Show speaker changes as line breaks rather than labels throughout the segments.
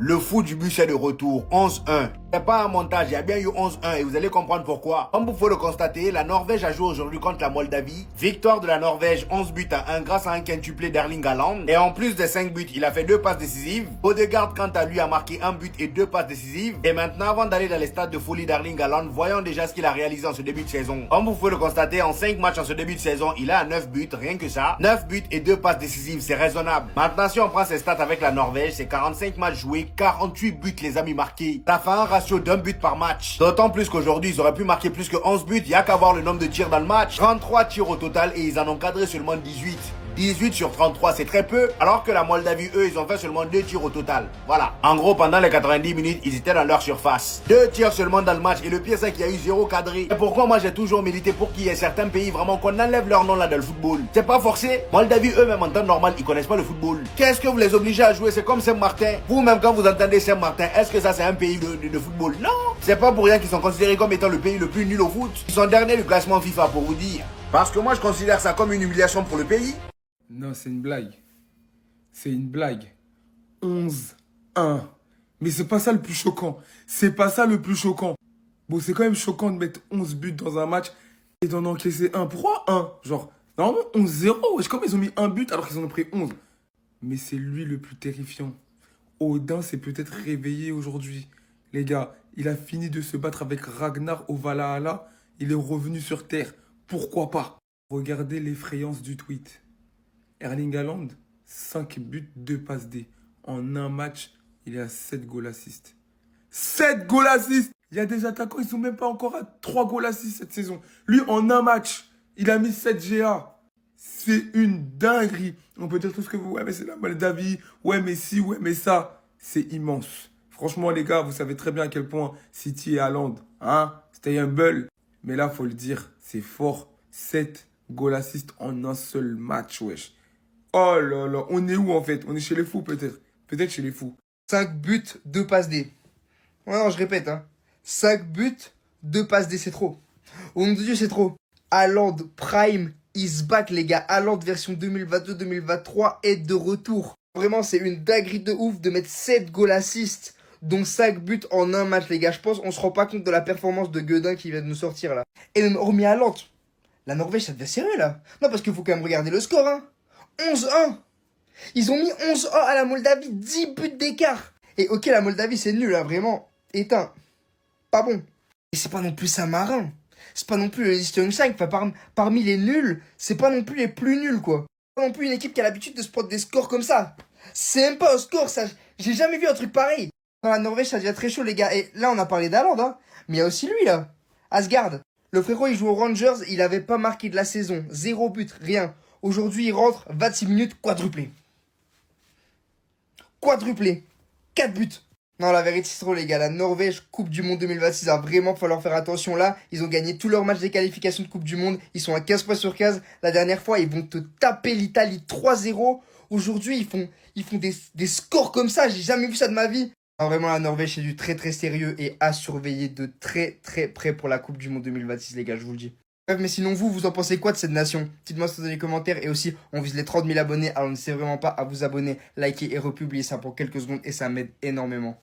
Le foot du but, c'est de retour. 11-1. C'est pas un montage, il y a bien eu 11-1 et vous allez comprendre pourquoi. Comme vous pouvez le constater, la Norvège a joué aujourd'hui contre la Moldavie. Victoire de la Norvège, 11 buts à 1 grâce à un quintuplé d'Erling Haaland. Et en plus des 5 buts, il a fait 2 passes décisives. Odegaard, quant à lui, a marqué 1 but et 2 passes décisives. Et maintenant, avant d'aller dans les stades de folie d'Erling Haaland, voyons déjà ce qu'il a réalisé en ce début de saison. Comme vous pouvez le constater, en 5 matchs en ce début de saison, il a 9 buts, rien que ça. 9 buts et 2 passes décisives, c'est raisonnable. Maintenant, si on prend ses stats avec la Norvège, c'est 45 matchs joués, 48 buts les amis marqués. Ça fait un ratio d'un but par match. D'autant plus qu'aujourd'hui, ils auraient pu marquer plus que 11 buts. Il n'y a qu'à voir le nombre de tirs dans le match. 33 tirs au total et ils en ont cadré seulement 18. 18 sur 33, c'est très peu. Alors que la Moldavie, eux, ils ont fait seulement 2 tirs au total. Voilà. En gros, pendant les 90 minutes, ils étaient dans leur surface. 2 tirs seulement dans le match. Et le pire, c'est qu'il y a eu 0 cadré. Et pourquoi moi, j'ai toujours milité pour qu'il y ait certains pays vraiment qu'on enlève leur nom là dans le football. C'est pas forcé. Moldavie, eux-mêmes, en temps normal, ils connaissent pas le football. Qu'est-ce que vous les obligez à jouer? C'est comme Saint-Martin. Vous-même, quand vous entendez Saint-Martin, est-ce que ça, c'est un pays de football? Non. C'est pas pour rien qu'ils sont considérés comme étant le pays le plus nul au foot. Ils sont derniers du classement FIFA, pour vous dire. Parce que moi, je considère ça comme une humiliation pour le pays.
Non, c'est une blague. C'est une blague. 11-1. Mais c'est pas ça le plus choquant. C'est pas ça le plus choquant. Bon, c'est quand même choquant de mettre 11 buts dans un match et d'en encaisser un. Pourquoi 1? Genre, normalement 11-0. Wesh, comment ils ont mis un but alors qu'ils en ont pris 11? Mais c'est lui le plus terrifiant. Odin s'est peut-être réveillé aujourd'hui. Les gars, il a fini de se battre avec Ragnar au Valhalla. Il est revenu sur Terre. Pourquoi pas? Regardez l'effrayance du tweet. Erling Haaland, 5 buts, 2 passes D. En un match, il est à 7 goals assists. 7 goals assists! Il y a des attaquants, ils sont même pas encore à 3 goals assists cette saison. Lui, en un match, il a mis 7 GA. C'est une dinguerie. On peut dire tout ce que vous... Ouais, mais c'est la Moldavie. Ouais, mais si, ouais, mais ça. C'est immense. Franchement, les gars, vous savez très bien à quel point City et Haaland, hein, c'était humble. Mais là, faut le dire, c'est fort. 7 goals assists en un seul match, wesh. Oh là là, on est où en fait? On est chez les fous peut-être. Peut-être chez les fous.
5 buts, 2 passes D. Ouais, non, je répète, hein. 5 buts, 2 passes D, c'est trop. Au nom de Dieu, c'est trop. Haaland Prime is back, les gars. Haaland version 2022-2023 est de retour. Vraiment, c'est une dinguerie de ouf de mettre 7 goals assists, dont 5 buts en un match, les gars. Je pense qu'on se rend pas compte de la performance de Guedin qui vient de nous sortir là. Et même hormis Haaland, la Norvège, ça devient sérieux là. Non, parce qu'il faut quand même regarder le score, hein. 11-1. Ils ont mis 11-1 à la Moldavie, 10 buts d'écart. Et ok, la Moldavie, c'est nul, là, vraiment. Éteint. Pas bon. Et c'est pas non plus Saint-Marin. C'est pas non plus le Listing 5. Enfin, parmi les nuls, c'est pas non plus les plus nuls, quoi. Pas non plus une équipe qui a l'habitude de se prendre des scores comme ça. C'est même pas un score, ça. J'ai jamais vu un truc pareil. Dans la Norvège, ça devient très chaud, les gars. Et là, on a parlé d'Haaland, hein. Mais il y a aussi lui, là. Asgard. Le frérot, il joue aux Rangers, il avait pas marqué de la saison. 0 but, rien. Aujourd'hui, il rentre, 26 minutes, quadruplé. Quadruplé. 4 buts. Non, la vérité, c'est trop, les gars. La Norvège, Coupe du Monde 2026, va vraiment falloir faire attention là. Ils ont gagné tous leurs matchs des qualifications de Coupe du Monde. Ils sont à 15 points sur 15. La dernière fois, ils vont te taper l'Italie 3-0. Aujourd'hui, ils font des scores comme ça. J'ai jamais vu ça de ma vie. Non, vraiment, la Norvège, c'est du très très sérieux et à surveiller de très très près pour la Coupe du Monde 2026, les gars, je vous le dis. Bref, mais sinon, vous en pensez quoi de cette nation? Dites-moi ça dans les commentaires. Et aussi, on vise les 30 000 abonnés. Alors, n'hésitez vraiment pas à vous abonner, liker et republier ça pour quelques secondes. Et ça m'aide énormément.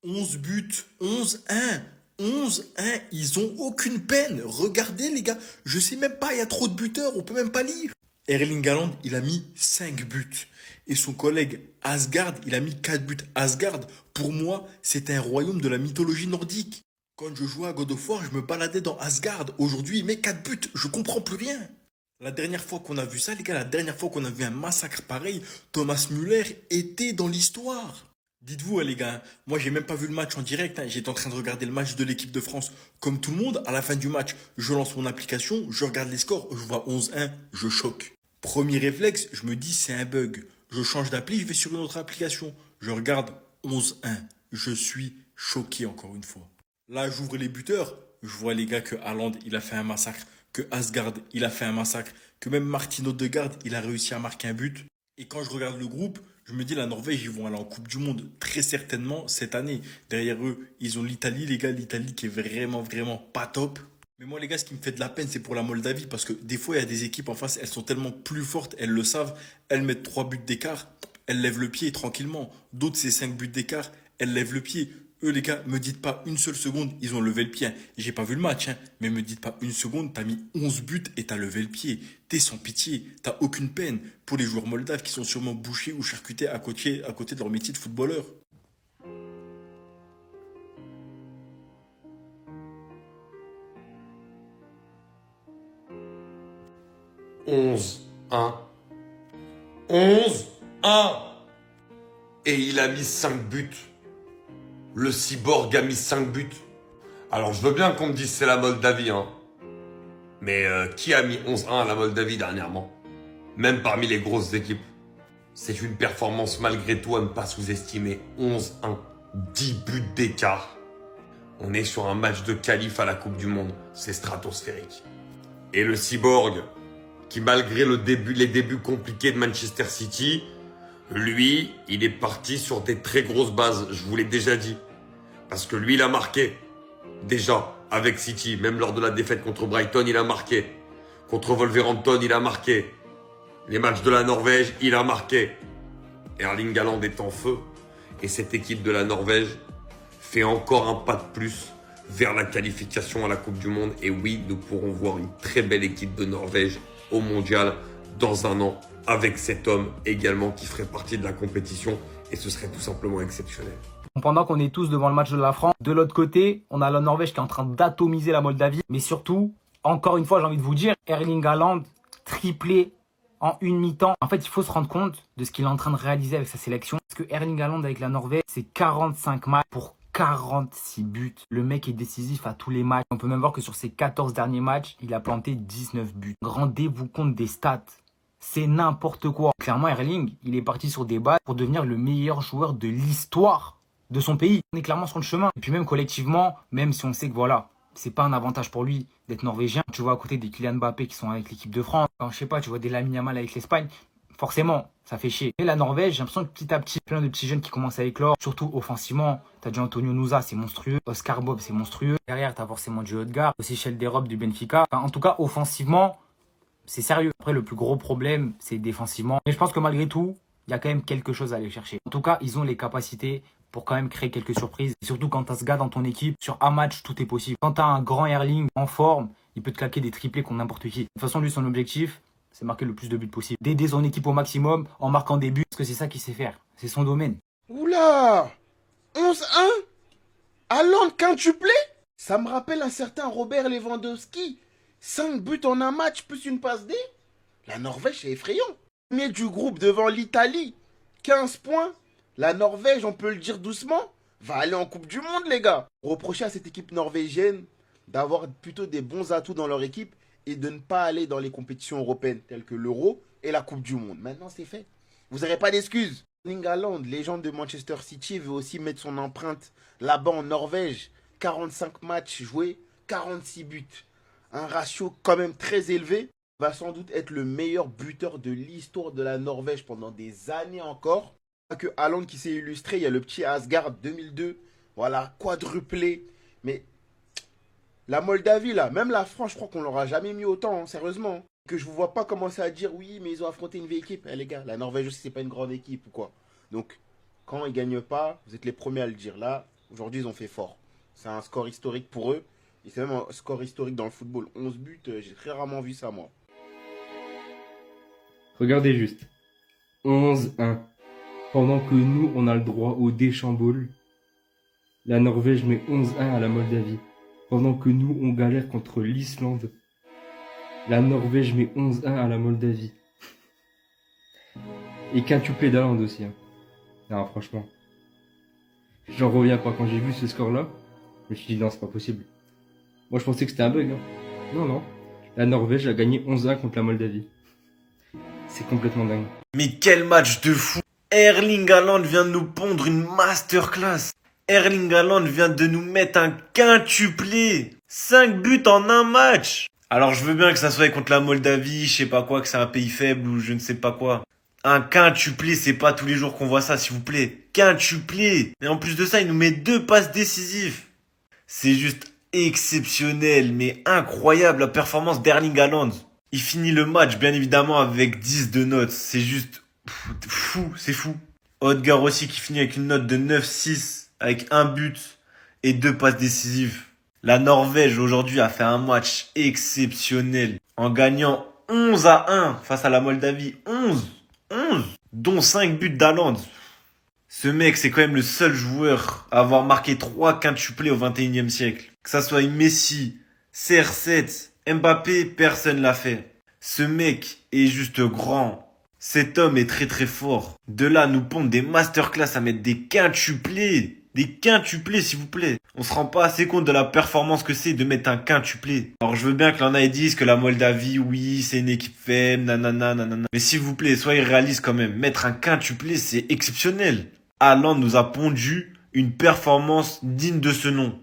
11 buts, 11-1, 11-1, ils ont aucune peine. Regardez les gars, je sais même pas, il y a trop de buteurs, on peut même pas lire. Erling Haaland, il a mis 5 buts. Et son collègue Asgard, il a mis 4 buts. Asgard, pour moi, c'est un royaume de la mythologie nordique. Quand je jouais à God of War, je me baladais dans Asgard. Aujourd'hui, il met 4 buts, je comprends plus rien. La dernière fois qu'on a vu ça, les gars, la dernière fois qu'on a vu un massacre pareil, Thomas Müller était dans l'histoire. Dites-vous, les gars, moi j'ai même pas vu le match en direct, hein. J'étais en train de regarder le match de l'équipe de France. Comme tout le monde, à la fin du match, je lance mon application, je regarde les scores, je vois 11-1, je choque. Premier réflexe, je me dis c'est un bug. Je change d'appli, je vais sur une autre application. Je regarde 11-1. Je suis choqué encore une fois. Là, j'ouvre les buteurs, je vois les gars que Haaland, il a fait un massacre, que Asgard, il a fait un massacre, que même Martin Odegaard, il a réussi à marquer un but. Et quand je regarde le groupe, je me dis la Norvège, ils vont aller en Coupe du Monde très certainement cette année. Derrière eux, ils ont l'Italie, les gars, l'Italie qui est vraiment, vraiment pas top. Mais moi, les gars, ce qui me fait de la peine, c'est pour la Moldavie, parce que des fois, il y a des équipes en face, elles sont tellement plus fortes, elles le savent, elles mettent 3 buts d'écart, elles lèvent le pied tranquillement. D'autres, c'est 5 buts d'écart, elle lève le pied. Eux, les gars, me dites pas une seule seconde, ils ont levé le pied. Hein. J'ai pas vu le match, hein, mais me dites pas une seconde, t'as mis 11 buts et t'as levé le pied. T'es sans pitié, t'as aucune peine pour les joueurs moldaves qui sont sûrement bouchés ou charcutés à côté de leur métier de footballeur.
Onze, 1. 11-1. Et il a mis 5 buts. Le cyborg a mis 5 buts. Alors je veux bien qu'on me dise c'est la Moldavie, hein. Mais qui a mis 11-1 à la Moldavie dernièrement? Même parmi les grosses équipes. C'est une performance malgré tout à ne pas sous-estimer. 11-1. 10 buts d'écart. On est sur un match de qualif à la Coupe du Monde. C'est stratosphérique. Et le cyborg, qui malgré les débuts compliqués de Manchester City, lui, il est parti sur des très grosses bases, je vous l'ai déjà dit. Parce que lui, il a marqué. Déjà, avec City, même lors de la défaite contre Brighton, il a marqué. Contre Wolverhampton, il a marqué. Les matchs de la Norvège, il a marqué. Erling Haaland est en feu. Et cette équipe de la Norvège fait encore un pas de plus vers la qualification à la Coupe du Monde. Et oui, nous pourrons voir une très belle équipe de Norvège au Mondial dans un an, avec cet homme également qui ferait partie de la compétition, et ce serait tout simplement exceptionnel.
Pendant qu'on est tous devant le match de la France, de l'autre côté, on a la Norvège qui est en train d'atomiser la Moldavie, mais surtout, encore une fois, j'ai envie de vous dire, Erling Haaland, triplé en une mi-temps. En fait, il faut se rendre compte de ce qu'il est en train de réaliser avec sa sélection, parce que Erling Haaland avec la Norvège, c'est 45 matchs pour 46 buts. Le mec est décisif à tous les matchs. On peut même voir que sur ses 14 derniers matchs, il a planté 19 buts. Rendez-vous compte des stats. C'est n'importe quoi. Clairement, Erling, il est parti sur des bases pour devenir le meilleur joueur de l'histoire de son pays. On est clairement sur le chemin. Et puis même collectivement, même si on sait que voilà, c'est pas un avantage pour lui d'être norvégien. Tu vois à côté des Kylian Mbappé qui sont avec l'équipe de France. Quand je sais pas, tu vois des Lamine Yamal avec l'Espagne. Forcément, ça fait chier. Et la Norvège, j'ai l'impression que petit à petit, plein de petits jeunes qui commencent à éclore. Surtout offensivement, t'as du Antonio Nusa, c'est monstrueux. Oscar Bob, c'est monstrueux. Derrière, t'as forcément du Odegaard. Aussi Schelde du Benfica. Enfin, en tout cas, offensivement, c'est sérieux. Après, le plus gros problème, c'est défensivement. Mais je pense que malgré tout, il y a quand même quelque chose à aller chercher. En tout cas, ils ont les capacités pour quand même créer quelques surprises. Et surtout quand t'as ce gars dans ton équipe, sur un match, tout est possible. Quand t'as un grand Erling en forme, il peut te claquer des triplés contre n'importe qui. De toute façon, lui, son objectif, c'est marquer le plus de buts possible. D'aider son équipe au maximum en marquant des buts, parce que c'est ça qu'il sait faire. C'est son domaine.
Oula 11-1 Haaland quintuplé. Ça me rappelle un certain Robert Lewandowski. 5 buts en un match plus une passe D. La Norvège, c'est effrayant. Premier du groupe devant l'Italie. 15 points. La Norvège, on peut le dire doucement, va aller en Coupe du Monde, les gars. Reprocher à cette équipe norvégienne d'avoir plutôt des bons atouts dans leur équipe et de ne pas aller dans les compétitions européennes telles que l'Euro et la Coupe du Monde. Maintenant, c'est fait. Vous n'aurez pas d'excuses. Erling Haaland, légende de Manchester City, veut aussi mettre son empreinte là-bas en Norvège. 45 matchs joués, 46 buts. Un ratio quand même très élevé. Va sans doute être le meilleur buteur de l'histoire de la Norvège pendant des années encore. Que Haaland qui s'est illustré, il y a le petit Asgard 2002. Voilà, quadruplé. Mais la Moldavie, là, même la France, je crois qu'on l'aura jamais mis autant, hein, sérieusement. Que je vous vois pas commencer à dire oui, mais ils ont affronté une vieille équipe. Eh les gars, la Norvège aussi, c'est pas une grande équipe ou quoi. Donc, quand ils gagnent pas, vous êtes les premiers à le dire. Là, aujourd'hui, ils ont fait fort. C'est un score historique pour eux. Et c'est même un score historique dans le football. 11 buts, j'ai très rarement vu ça, moi.
Regardez juste. 11-1. Pendant que nous, on a le droit au déchambole, la Norvège met 11-1 à la Moldavie. Pendant que nous, on galère contre l'Islande, la Norvège met 11-1 à la Moldavie. Et quintuplé d'Haaland aussi. Hein. Non, franchement. J'en reviens pas. Quand j'ai vu ce score-là, je me suis dit non, c'est pas possible. Moi, je pensais que c'était un bug. Hein. Non, non. La Norvège a gagné 11-1 contre la Moldavie. C'est complètement dingue.
Mais quel match de fou! Erling Haaland vient de nous pondre une masterclass. Erling Haaland vient de nous mettre un quintuplé. 5 buts en un match. Alors je veux bien que ça soit contre la Moldavie, je sais pas quoi, que c'est un pays faible ou je ne sais pas quoi. Un quintuplé, c'est pas tous les jours qu'on voit ça, s'il vous plaît. Quintuplé. Et en plus de ça, il nous met 2 passes décisives. C'est juste exceptionnel, mais incroyable la performance d'Erling Haaland. Il finit le match, bien évidemment, avec 10 de notes. C'est juste fou, c'est fou. Odegaard aussi qui finit avec une note de 9,6
avec 1 but et 2 passes décisives. La Norvège aujourd'hui a fait un match exceptionnel en gagnant 11-1 face à la Moldavie. 11, dont 5 buts d'Haaland. Ce mec, c'est quand même le seul joueur à avoir marqué 3 quintuplés au 21e siècle. Que ça soit Messi, CR7, Mbappé, personne l'a fait. Ce mec est juste grand. Cet homme est très très fort. De là, nous pondre des masterclass à mettre des quintuplés. Des quintuplés, s'il vous plaît. On se rend pas assez compte de la performance que c'est de mettre un quintuplé. Alors je veux bien que l'on aille disent que la Moldavie, oui, c'est une équipe faible, nanana, nanana. Mais s'il vous plaît, soyez réalistes quand même. Mettre un quintuplé, c'est exceptionnel. Haaland nous a pondu une performance digne de ce nom.